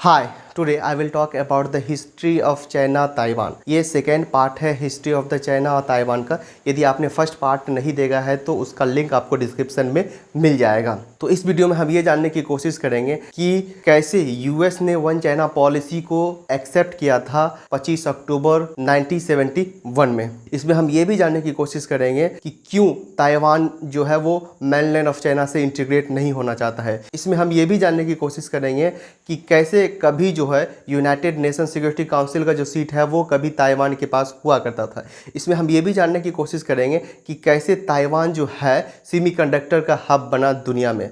Hi, today I will talk about the history of China Taiwan. ये second part है history of the China और Taiwan का। यदि आपने फर्स्ट पार्ट नहीं देखा है तो उसका लिंक आपको डिस्क्रिप्शन में मिल जाएगा। तो इस वीडियो में हम ये जानने की कोशिश करेंगे कि कैसे यूएस ने वन चाइना पॉलिसी को एक्सेप्ट किया था 25 अक्टूबर 1971 में। इसमें हम ये भी जानने की कोशिश करेंगे कि क्यों ताइवान जो है वो मेनलैंड ऑफ चाइना से इंटीग्रेट नहीं होना चाहता है। इसमें हम ये भी जानने की कोशिश करेंगे कि कैसे कभी जो है यूनाइटेड नेशन सिक्योरिटी काउंसिल का जो सीट है वो कभी ताइवान के पास हुआ करता था। इसमें हम ये भी जानने की कोशिश करेंगे कि कैसे ताइवान जो है सेमीकंडक्टर का हब बना दुनिया में।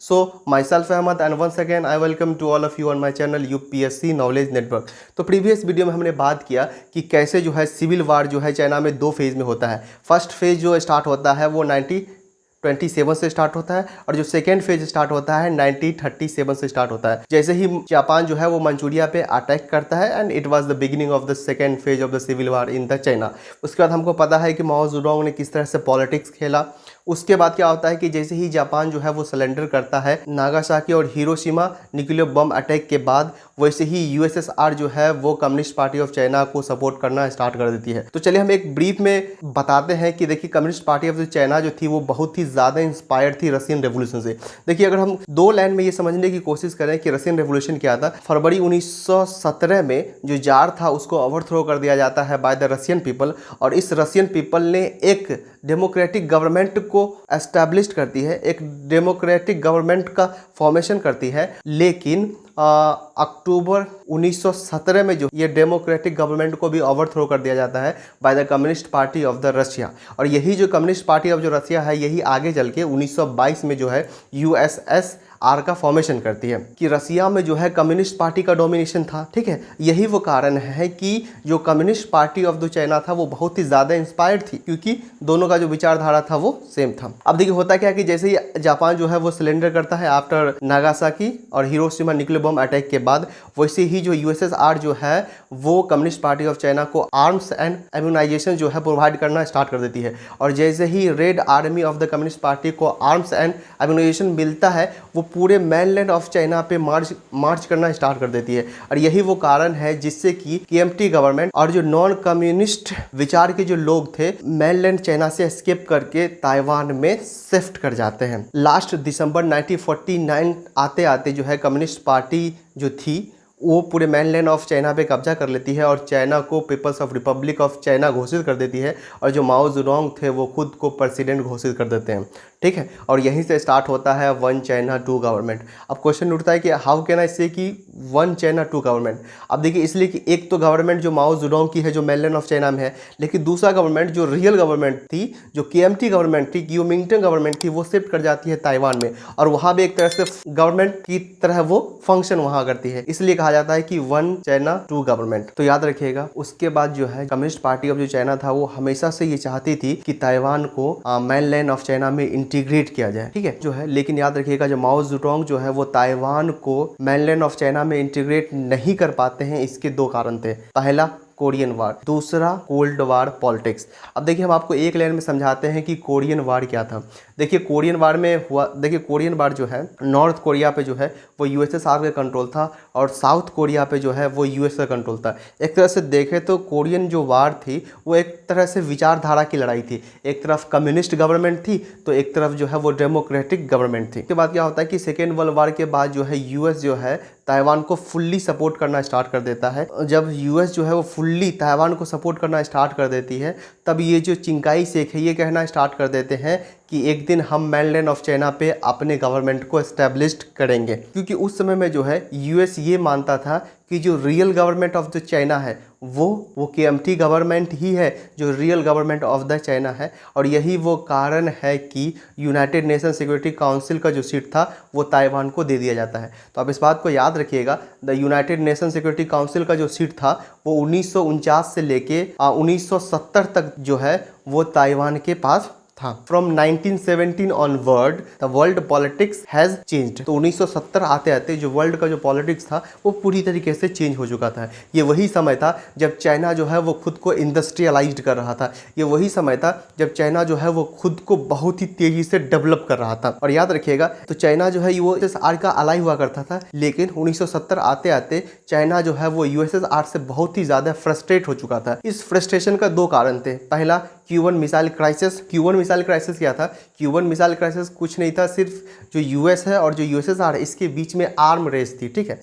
So myself Ahmad and once again I welcome to all of you on my channel UPSC Knowledge Network। तो प्रीवियस वीडियो में हमने बात किया कि कैसे जो है सिविल वार जो है चाइना में दो फेज़ में होता है। फर्स्ट फेज़ जो स्टार्ट होता है वो 1927 से स्टार्ट होता है और जो सेकेंड फेज स्टार्ट होता है 1937 से स्टार्ट होता है। जैसे ही जापान जो है वो मंचूरिया पे अटैक करता है and it was the beginning of the second phase of the civil war in the China. उसके बाद हमको पता है कि माओ ज़ेडुंग ने किस तरह से पॉलिटिक्स खेला। उसके बाद क्या होता है कि जैसे ही जापान जो है वो सरेंडर करता है नागासाकी और हिरोशिमा न्यूक्लियर बम अटैक के बाद, वैसे ही यूएसएसआर जो है वो कम्युनिस्ट पार्टी ऑफ चाइना को सपोर्ट करना स्टार्ट कर देती है। तो चलिए हम एक ब्रीफ में बताते हैं कि देखिए कम्युनिस्ट पार्टी ऑफ चाइना जो थी वो बहुत ही ज़्यादा इंस्पायर्ड थी रशियन रेवोल्यूशन से। देखिए अगर हम दो लाइन में ये समझने की कोशिश करें कि रशियन रेवोल्यूशन क्या था, फरवरी 1917 में जो जार था उसको ओवरथ्रो कर दिया जाता है बाय द रशियन पीपल, और इस रशियन पीपल ने एक डेमोक्रेटिक गवर्नमेंट को एस्टैब्लिश करती है, एक डेमोक्रेटिक गवर्नमेंट का फॉर्मेशन करती है। लेकिन अक्टूबर 1917 में जो ये डेमोक्रेटिक गवर्नमेंट को भी ओवरथ्रो कर दिया जाता है by the communist party of the Russia. और यही जो कम्युनिस्ट पार्टी ऑफ जो रशिया है यही आगे चल के 1922 में जो है यूएसएसआर का फॉर्मेशन करती है कि रशिया में जो है कम्युनिस्ट पार्टी का डोमिनेशन था। ठीक है, यही वो कारण है कि जो communist party of the China था वो बहुत ही ज़्यादा इंस्पायर्ड थी क्योंकि दोनों का जो विचारधारा था वो सेम था। अब देखिए होता क्या कि जैसे ही जापान जो है वो सरेंडर करता है आफ्टर नागासाकी और हिरोशिमा न्यूक्लियर बम अटैक के बाद, वैसे ही जो यूएसएसआर जो है वो कम्युनिस्ट पार्टी ऑफ चाइना को आर्म्स एंड एम्यूनाइजेशन जो है प्रोवाइड करना स्टार्ट कर देती है। और जैसे ही red army of the communist party को आर्म्स एंड एम्यूनाइजेशन मिलता है वो पूरे मेनलैंड ऑफ चाइना पे मार्च करना स्टार्ट कर देती है। और यही वो कारण है जिससे कि केएमटी गवर्नमेंट और जो नॉन कम्युनिस्ट विचार के जो लोग थे मेनलैंड चाइना से एस्केप करके ताइवान में शिफ्ट कर जाते हैं। लास्ट दिसंबर 1949 आते आते जो है कम्युनिस्ट पार्टी जो थी वो पूरे मेनलैंड ऑफ चाइना पे कब्जा कर लेती है और चाइना को people's of republic of China घोषित कर देती है। और जो माओ ज़ेडुंग थे वो खुद को प्रेसिडेंट घोषित कर देते हैं। ठीक है, और यहीं से स्टार्ट होता है वन चाइना टू गवर्नमेंट। अब क्वेश्चन उठता है कि हाउ कैन आई से कि वन चाइना टू गवर्नमेंट। अब देखिए इसलिए कि एक तो गवर्नमेंट जो माओ ज़ेडुंग की है जो मेनलैंड ऑफ चाइना में है, लेकिन दूसरा गवर्नमेंट जो रियल गवर्नमेंट थी जो केएमटी गवर्नमेंट थी क्यूमिंगटन गवर्नमेंट थी वो शिफ्ट कर जाती है ताइवान में और वहाँ भी एक तरह से गवर्नमेंट की तरह वो फंक्शन वहाँ करती है। इसलिए कहा जाता है कि वन चाइना टू गवर्नमेंट। तो याद रखिएगा उसके बाद जो है कम्युनिस्ट पार्टी ऑफ जो चाइना था वो हमेशा से ये चाहती थी कि ताइवान को मेनलैंड ऑफ चाइना में इंटीग्रेट किया जाए। ठीक है जो है, लेकिन याद रखिएगा जो माओ ज़ेडुंग जो है वो ताइवान को मेनलैंड ऑफ चाइना में इंटीग्रेट नहीं कर पाते हैं। इसके दो कारण थे, पहला कोरियन वार, दूसरा कोल्ड वार पॉलिटिक्स। अब देखिए हम आपको एक लाइन में समझाते हैं कि कोरियन वार क्या था। देखिए कोरियन वार में हुआ, देखिए कोरियन वार जो है नॉर्थ कोरिया पे जो है वो यूएसएसआर का कंट्रोल था और साउथ कोरिया पे जो है वो यूएस का कंट्रोल था। एक तरह से देखें तो कोरियन जो वार थी वो एक तरह से विचारधारा की लड़ाई थी। एक तरफ कम्युनिस्ट गवर्नमेंट थी तो एक तरफ जो है वो डेमोक्रेटिक गवर्नमेंट थी। उसके बाद क्या होता है कि सेकेंड वर्ल्ड वार के बाद जो है यूएस जो है ताइवान को फुल्ली सपोर्ट करना स्टार्ट कर देता है। जब यूएस जो है वो फुल्ली ताइवान को सपोर्ट करना स्टार्ट कर देती है तब ये जो चिंकाई शेख है ये कहना स्टार्ट कर देते हैं कि एक दिन हम मेनलैंड ऑफ चाइना पे अपने गवर्नमेंट को एस्टैब्लिश्ड करेंगे। क्योंकि उस समय में जो है यूएस ये मानता था कि जो real government of the China है वो केएमटी गवर्नमेंट ही है जो real government of the China है। और यही वो कारण है कि यूनाइटेड नेशन सिक्योरिटी काउंसिल का जो सीट था वो ताइवान को दे दिया जाता है। तो आप इस बात को याद रखिएगा, the United nation security council का जो सीट था वो 1949 से लेके 1970 तक जो है वो ताइवान के पास था। From 1917 onward the world politics has changed. तो 1970 आते आते जो वर्ल्ड का जो पॉलिटिक्स था वो पूरी तरीके से चेंज हो चुका था। ये वही समय था जब चाइना जो है वो खुद को इंडस्ट्रियलाइज्ड कर रहा था। ये वही समय था जब चाइना जो है वो खुद को बहुत ही तेजी से डेवलप कर रहा था। और याद रखिएगा, तो चाइना जो है वो यूएसएसआर का अलाई हुआ करता था, लेकिन 1970 आते आते चाइना जो है वो यूएसएसआर से बहुत ही ज़्यादा फ्रस्ट्रेट हो चुका था। इस फ्रस्ट्रेशन का दो कारण थे। पहला, Cuban missile crisis. Cuban missile crisis क्या था? क्यूबन मिसाइल क्राइसिस कुछ नहीं था, सिर्फ जो यूएस है और जो यूएसएसआर है इसके बीच में आर्म रेस थी, ठीक है।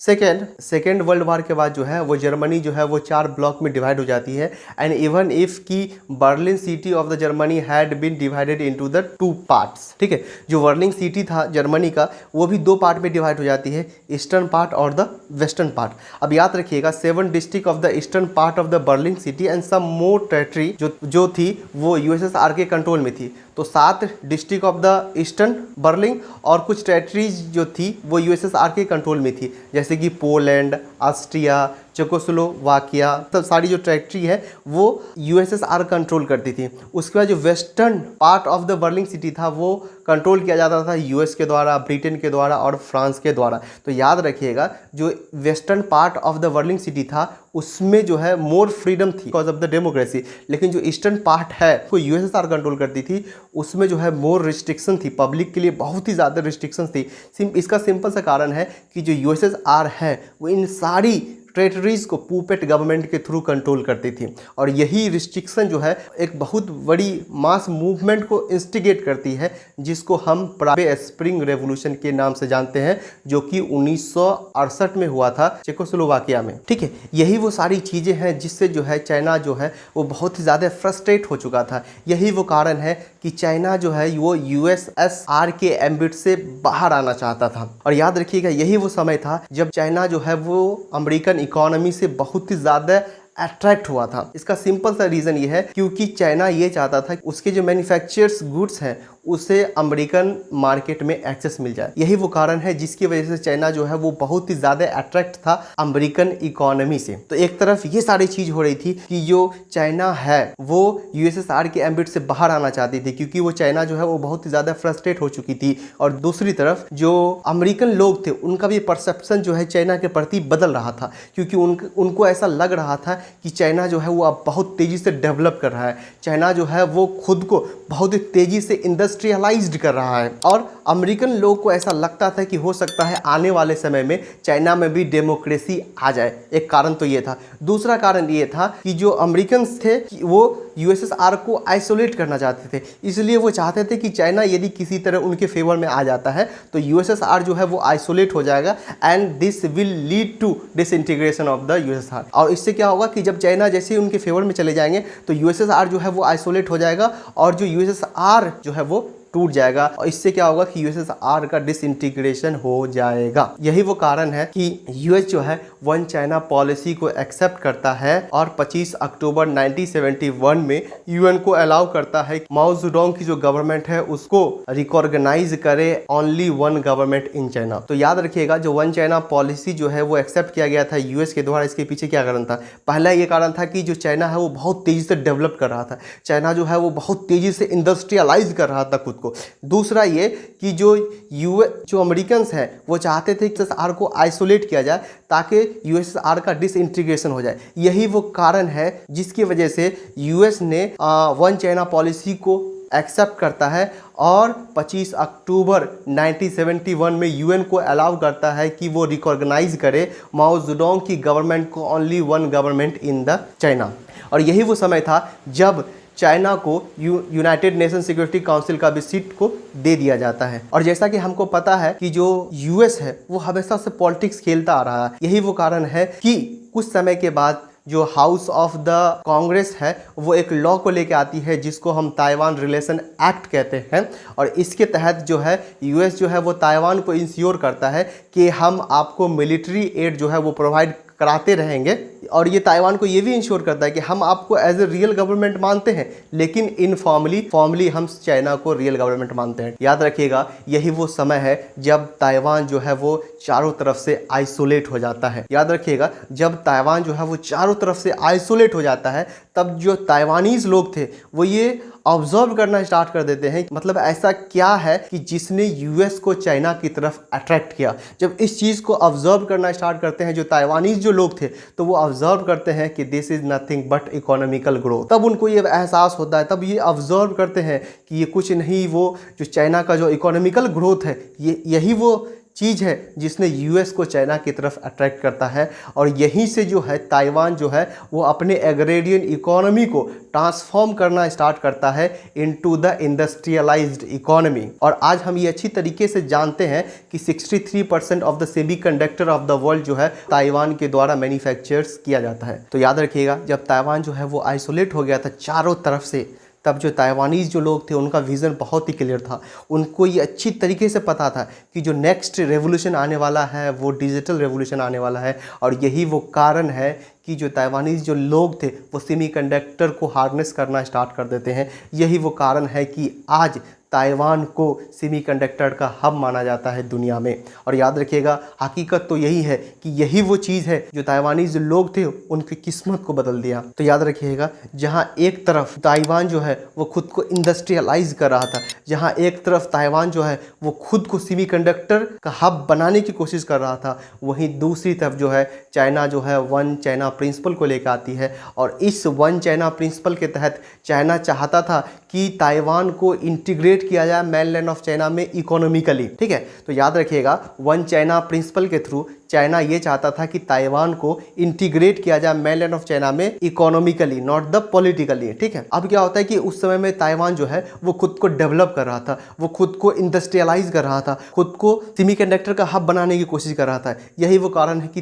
सेकेंड वर्ल्ड वार के बाद जो है वो जर्मनी जो है वो 4 ब्लॉक में डिवाइड हो जाती है। एंड इवन इफ की Berlin city of the Germany had been divided into the 2 parts, ठीक है। जो बर्लिन सिटी था जर्मनी का वो भी 2 पार्ट में डिवाइड हो जाती है, ईस्टर्न पार्ट और द वेस्टर्न पार्ट। अब याद रखिएगा, 7 district of the eastern part of the Berlin city and some more territory जो थी वो यूएसएसआर के कंट्रोल में थी। तो 7 district of the eastern Berlin और कुछ टेरिटरीज जो थी वो यूएसएसआर के कंट्रोल में थी, जैसे कि पोलैंड, ऑस्ट्रिया, चेकोस्लोवाकिया, सब सारी जो टेरिटरी है वो यूएसएसआर कंट्रोल करती थी। उसके बाद जो western part of the Berlin city था वो कंट्रोल किया जाता था यूएस के द्वारा, ब्रिटेन के द्वारा और फ्रांस के द्वारा। तो याद रखिएगा, जो western part of the Berlin city था उसमें जो है मोर फ्रीडम थी बिकॉज ऑफ द डेमोक्रेसी, लेकिन जो ईस्टर्न पार्ट है वो यूएसएसआर कंट्रोल करती थी, उसमें जो है मोर रिस्ट्रिक्शन थी, पब्लिक के लिए बहुत ही ज़्यादा रिस्ट्रिक्शन थी। इसका सिंपल सा कारण है कि जो यूएसएसआर है वो इन सारी टेरिटरीज को पुपेट गवर्नमेंट के थ्रू कंट्रोल करती थी। और यही रिस्ट्रिक्शन जो है एक बहुत बड़ी मास मूवमेंट को इंस्टिगेट करती है, जिसको हम प्रागे स्प्रिंग रेवोल्यूशन के नाम से जानते हैं, जो कि 1968 में हुआ था चेकोस्लोवाकिया में, ठीक है। यही वो सारी चीज़ें हैं जिससे जो है चाइना जो है वो बहुत ही ज़्यादा फ्रस्ट्रेट हो चुका था। यही वो कारण है कि चाइना जो है वो यूएसएसआर के एम्बिट से बाहर आना चाहता था। और याद रखिएगा, यही वो समय था जब चाइना जो है वो अमेरिकन इकोनॉमी से बहुत ही ज़्यादा अट्रैक्ट हुआ था। इसका सिंपल सा रीज़न ये है क्योंकि चाइना ये चाहता था कि उसके जो मैन्युफैक्चर्स गुड्स हैं उसे अमेरिकन मार्केट में एक्सेस मिल जाए। यही वो कारण है जिसकी वजह से चाइना जो है वो बहुत ही ज़्यादा अट्रैक्ट था अमेरिकन इकोनॉमी से। तो एक तरफ ये सारी चीज़ हो रही थी कि जो चाइना है वो यूएसएसआर के एम्बिट से बाहर आना चाहती थी, क्योंकि वो चाइना जो है वो बहुत ही ज़्यादा फ्रस्ट्रेट हो चुकी थी। और दूसरी तरफ जो अमेरिकन लोग थे उनका भी परसेप्शन जो है चाइना के प्रति बदल रहा था, क्योंकि उनको ऐसा लग रहा था कि चाइना जो है वो अब बहुत तेज़ी से डेवलप कर रहा है, चाइना जो है वो खुद को बहुत ही तेज़ी से इंडस्ट्रियलाइज्ड कर रहा है। और अमेरिकन लोगों को ऐसा लगता था कि हो सकता है आने वाले समय में चाइना में भी डेमोक्रेसी आ जाए। एक कारण तो ये था। दूसरा कारण ये था कि जो अमेरिकन थे वो यूएसएसआर को आइसोलेट करना चाहते थे, इसलिए वो चाहते थे कि चाइना यदि किसी तरह उनके फेवर में आ जाता है तो यूएसएसआर जो है वो आइसोलेट हो जाएगा and this will lead to disintegration of the USSR. और इससे क्या होगा कि जब चाइना जैसे ही उनके फेवर में चले जाएंगे तो यूएसएसआर जो है वो आइसोलेट हो जाएगा और जो यूएसएसआर जो है वो टूट जाएगा। और इससे क्या होगा कि यूएसएसआर का डिसइंटीग्रेशन हो जाएगा। यही वो कारण है कि यूएस जो है वन चाइना पॉलिसी को एक्सेप्ट करता है और 25 अक्टूबर 1971 में यूएन को अलाउ करता है माओ जेडोंग की जो गवर्नमेंट है उसको रिकॉग्नाइज करे only one government in China. तो याद रखिएगा, जो वन चाइना पॉलिसी जो है वो एक्सेप्ट किया गया था यूएस के द्वारा। इसके पीछे क्या कारण था? पहला ये कारण था कि जो चाइना है वो बहुत तेजी से डेवलप कर रहा था, चाइना जो है वो बहुत तेजी से इंडस्ट्रियलाइज कर रहा था खुद को। दूसरा ये कि जो अमेरिकन्स हैं वो चाहते थे कि यूएसएसआर को आइसोलेट किया जाए ताकि यूएसएसआर का डिसइंटीग्रेशन हो जाए। यही वो कारण है जिसकी वजह से यूएस ने वन चाइना पॉलिसी को एक्सेप्ट करता है और 25 अक्टूबर 1971 में यूएन को अलाउ करता है कि वो रिकॉग्नाइज करे माओ जेडोंग की गवर्नमेंट को only one government in the China. और यही वो समय था जब चाइना को यूनाइटेड नेशन सिक्योरिटी काउंसिल का भी सीट को दे दिया जाता है। और जैसा कि हमको पता है कि जो यूएस है वो हमेशा से पॉलिटिक्स खेलता आ रहा है। यही वो कारण है कि कुछ समय के बाद जो हाउस ऑफ द कांग्रेस है वो एक लॉ को लेके आती है जिसको हम ताइवान रिलेशन एक्ट कहते हैं। और इसके तहत जो है यूएस जो है वो ताइवान को इंश्योर करता है कि हम आपको मिलिट्री एड जो है वो प्रोवाइड कराते रहेंगे। और ये ताइवान को ये भी इंश्योर करता है कि हम आपको एज ए रियल गवर्नमेंट मानते हैं, लेकिन फॉर्मली हम चाइना को रियल गवर्नमेंट मानते हैं। याद रखिएगा, यही वो समय है जब ताइवान जो है वो चारों तरफ से आइसोलेट हो जाता है। याद रखिएगा, जब ताइवान जो है वो चारों तरफ से आइसोलेट हो जाता है तब जो ताइवानीज लोग थे वो ये ऑब्जर्व करना स्टार्ट कर देते हैं, मतलब ऐसा क्या है कि जिसने यूएस को चाइना की तरफ अट्रैक्ट किया। जब इस चीज़ को ऑब्जर्व करना स्टार्ट करते हैं जो ताइवानीज जो लोग थे, तो वो ऑब्जर्व करते हैं कि this is nothing but economical growth. तब उनको ये एहसास होता है, तब ये ऑब्जर्व करते हैं कि ये कुछ नहीं, वो जो चाइना का जो इकोनॉमिकल ग्रोथ है यही वो चीज़ है जिसने यूएस को चाइना की तरफ अट्रैक्ट करता है। और यहीं से जो है ताइवान जो है वो अपने एग्रेरियन इकोनॉमी को ट्रांसफॉर्म करना स्टार्ट करता है इनटू द इंडस्ट्रियलाइज्ड इकोनॉमी। और आज हम ये अच्छी तरीके से जानते हैं कि 63% of the semiconductor of the world जो है ताइवान के द्वारा मैन्युफैक्चर्स किया जाता है। तो याद रखिएगा, जब ताइवान जो है वो आइसोलेट हो गया था चारों तरफ से, तब जो ताइवानीज जो लोग थे उनका विज़न बहुत ही क्लियर था। उनको ये अच्छी तरीके से पता था कि जो नेक्स्ट रेवोल्यूशन आने वाला है वो डिजिटल रेवोल्यूशन आने वाला है। और यही वो कारण है कि जो ताइवानीज जो लोग थे वो सेमीकंडक्टर को हार्नेस करना स्टार्ट कर देते हैं। यही वो कारण है कि आज ताइवान को सेमीकंडक्टर का हब माना जाता है दुनिया में। और याद रखिएगा, हकीकत तो यही है कि यही वो चीज़ है जो ताइवानीज लोग थे उनकी किस्मत को बदल दिया। तो याद रखिएगा, जहां एक तरफ ताइवान जो है वो खुद को इंडस्ट्रियलाइज कर रहा था, जहां एक तरफ ताइवान जो है वो खुद को सेमीकंडक्टर का हब बनाने की कोशिश कर रहा था, वहीं दूसरी तरफ जो है चाइना जो है वन चाइना प्रिंसिपल को लेकर आती है। और इस वन चाइना प्रिंसिपल के तहत चाइना चाहता था कि ताइवान को इंटीग्रेट किया जाए मेनलैंड ऑफ चाइना में इकोनॉमिकली। ठीक है, तो याद रखिएगा, वन चाइना प्रिंसिपल के थ्रू चाइना ये चाहता था कि ताइवान को इंटीग्रेट किया जाए मेनलैंड ऑफ चाइना में इकोनॉमिकली, नॉट द पॉलिटिकली। ठीक है, अब क्या होता है कि उस समय में ताइवान जो है वो खुद को डेवलप कर रहा था, वो खुद को इंडस्ट्रियलाइज कर रहा था, खुद को सेमीकंडक्टर का हब बनाने की कोशिश कर रहा था। यही वो कारण है कि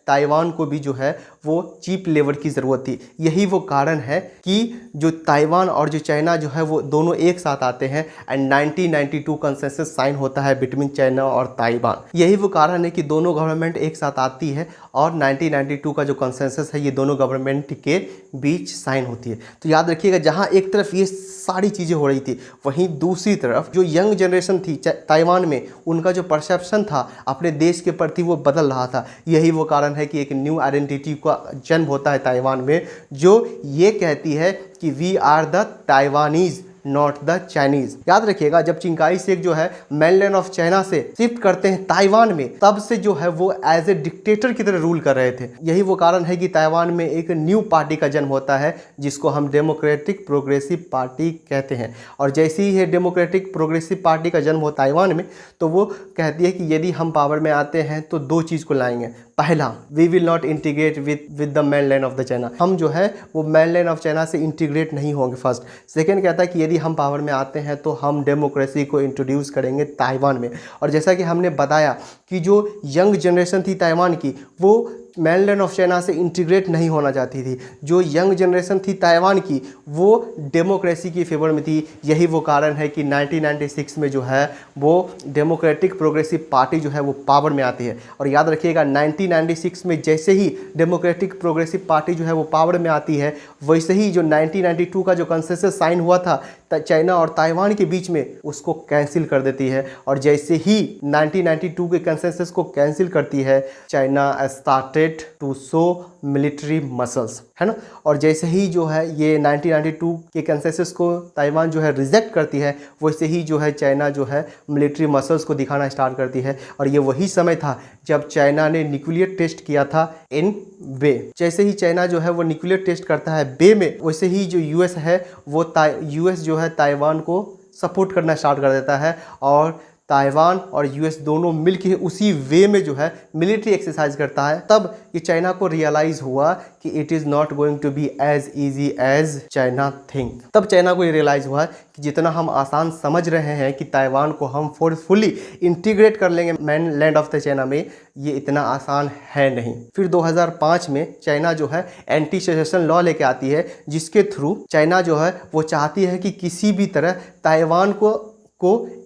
ताइवान को भी जो है वो चीप लेबर की ज़रूरत थी। यही वो कारण है कि जो ताइवान और जो चाइना जो है वो दोनों एक साथ आते हैं एंड 1992 कंसेंसस साइन होता है बिटवीन चाइना और ताइवान। यही वो कारण है कि दोनों गवर्नमेंट एक साथ आती है और 1992 का जो कंसेंसस है ये दोनों गवर्नमेंट के बीच साइन होती है। तो याद रखिएगा, जहाँ एक तरफ ये सारी चीज़ें हो रही थी, वहीं दूसरी तरफ जो यंग जनरेशन थी ताइवान में, उनका जो परसेप्शन था अपने देश के प्रति वो बदल रहा था। यही वो कारण है कि एक न्यू आइडेंटिटी का जन्म होता है ताइवान में, जो ये कहती है कि we are the Taiwanese not the Chinese. याद रखिएगा, जब चिंकाई शेक जो है मेनलैंड ऑफ चाइना से शिफ्ट करते हैं ताइवान में, तब से जो है वो एज ए डिक्टेटर की तरह रूल कर रहे थे। यही वो कारण है कि ताइवान में एक न्यू पार्टी का जन्म होता है जिसको हम डेमोक्रेटिक प्रोग्रेसिव पार्टी कहते हैं। और जैसे ही ये डेमोक्रेटिक प्रोग्रेसिव पार्टी का जन्म हो ताइवान में, तो वो कहती है कि यदि हम पावर में आते हैं तो दो चीज़ को लाएंगे। पहला, we will not integrate with the mainland of the China, हम जो है वो मेनलैंड ऑफ चाइना से इंटीग्रेट नहीं होंगे फर्स्ट। सेकेंड कहता है कि यदि हम पावर में आते हैं तो हम डेमोक्रेसी को इंट्रोड्यूस करेंगे ताइवान में। और जैसा कि हमने बताया कि जो यंग जनरेशन थी ताइवान की, वो मेनलैंड ऑफ चाइना से इंटीग्रेट नहीं होना चाहती थी। जो यंग जनरेशन थी ताइवान की, वो डेमोक्रेसी की फेवर में थी। यही वो कारण है कि 1996 में जो है वो डेमोक्रेटिक प्रोग्रेसिव पार्टी जो है वो पावर में आती है। और याद रखिएगा, 1996 में जैसे ही डेमोक्रेटिक प्रोग्रेसिव पार्टी जो है वो पावर में आती है, वैसे ही जो 1992 का जो कंसेंसस साइन हुआ था चाइना और ताइवान के बीच में, उसको कैंसिल कर देती है। और जैसे ही 1992 के कंसेंसस को कैंसिल करती है, China started to show military muscles, है ना। और जैसे ही जो है ये 1992 के कंसेंसस को ताइवान जो है रिजेक्ट करती है, वैसे ही जो है चाइना जो है मिलिट्री मसल्स को दिखाना स्टार्ट करती है। और ये वही समय था जब चाइना ने न्यूक्लियर टेस्ट किया था इन बे। जैसे ही चाइना जो है वो न्यूक्लियर टेस्ट करता है बे में, वैसे ही जो यूएस है वो यूएस जो है ताइवान को सपोर्ट करना स्टार्ट कर देता है। और ताइवान और यूएस दोनों मिलकर उसी वे में जो है मिलिट्री एक्सरसाइज करता है। तब ये चाइना को रियलाइज़ हुआ कि it is not going to be as easy as China think. तब चाइना को ये रियलाइज़ हुआ कि जितना हम आसान समझ रहे हैं कि ताइवान को हम फोर्सफुली इंटीग्रेट कर लेंगे main land of the China में, ये इतना आसान है नहीं। फिर 2005 में चाइना जो है एंटी सेसेशन लॉ लेके आती है, जिसके थ्रू चाइना जो है वो चाहती है कि किसी भी तरह ताइवान को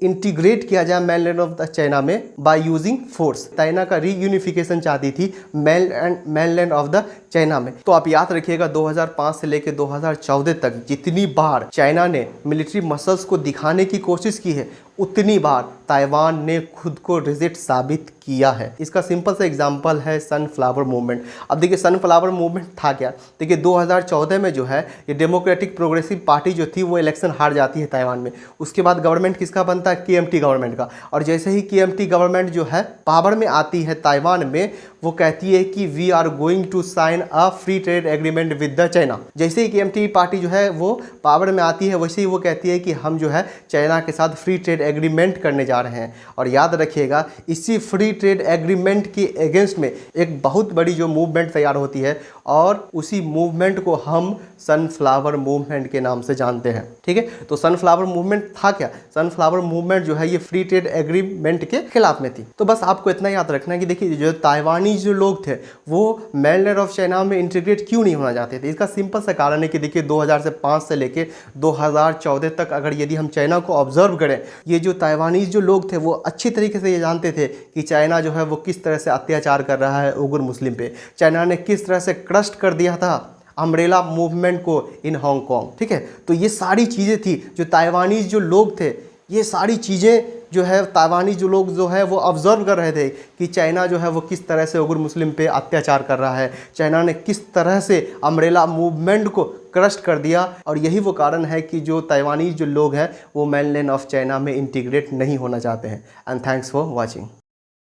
इंटीग्रेट किया जाए मेनलैंड ऑफ द चाइना में बाय यूजिंग फोर्स। चाइना का रीयूनिफिकेशन चाहती थी मेनलैंड ऑफ द चाइना में। तो आप याद रखिएगा, 2005 से लेकर 2014 तक जितनी बार चाइना ने मिलिट्री मसल्स को दिखाने की कोशिश की है, उतनी बार ताइवान ने खुद को रिजिट साबित किया है। इसका सिंपल सा एग्जांपल है सनफ्लावर मूवमेंट। अब देखिए सनफ्लावर मूवमेंट था क्या, देखिए 2014 में जो है ये डेमोक्रेटिक प्रोग्रेसिव पार्टी जो थी वो इलेक्शन हार जाती है ताइवान में। उसके बाद गवर्नमेंट किसका बनता है, केएमटी गवर्नमेंट का। और जैसे ही केएमटी गवर्नमेंट जो है पावर में आती है ताइवान में, वो कहती है कि we are going to sign a free trade agreement with the China. जैसे ही केएमटी पार्टी जो है वो पावर में आती है, वैसे ही वो कहती है कि हम जो है चाइना के साथ फ्री ट्रेड एग्रीमेंट करने जा रहे हैं। और याद रखिएगा इसी फ्री ट्रेड एग्रीमेंट के अगेंस्ट में एक बहुत बड़ी जो मूवमेंट तैयार होती है, और उसी मूवमेंट को हम सनफ्लावर मूवमेंट के नाम से जानते हैं। ठीक है, तो सनफ्लावर मूवमेंट था क्या, सनफ्लावर मूवमेंट जो है ये फ्री ट्रेड एग्रीमेंट के खिलाफ में थी। तो बस आपको इतना याद रखना है कि देखिए जो ताइवानी जो लोग थे वो मेनलैंड ऑफ चाइना में इंटीग्रेट क्यों नहीं होना चाहते थे। इसका सिंपल सा कारण है कि देखिए 2005 से लेके 2014 तक अगर यदि हम चाइना को ऑब्जर्व करें, ये जो ताइवानी जो लोग थे वो अच्छी तरीके से ये जानते थे कि चाइना जो है वो किस तरह से अत्याचार कर रहा है उइगर मुस्लिम पे। चाइना ने किस तरह से क्रस्ट कर दिया था अम्ब्रेला मूवमेंट को इन हांगकांग। ठीक है, तो ये सारी चीज़ें थी जो ताइवानी जो लोग थे, ये सारी चीज़ें जो है ताइवानी जो लोग जो है वो ऑब्जर्व कर रहे थे कि चाइना जो है वो किस तरह से उइगर मुस्लिम पे अत्याचार कर रहा है, चाइना ने किस तरह से अम्ब्रेला मूवमेंट को क्रश कर दिया। और यही वो कारण है कि जो ताइवानी जो लोग हैं वो मेनलैंड ऑफ चाइना में इंटीग्रेट नहीं होना चाहते हैं। And thanks for watching.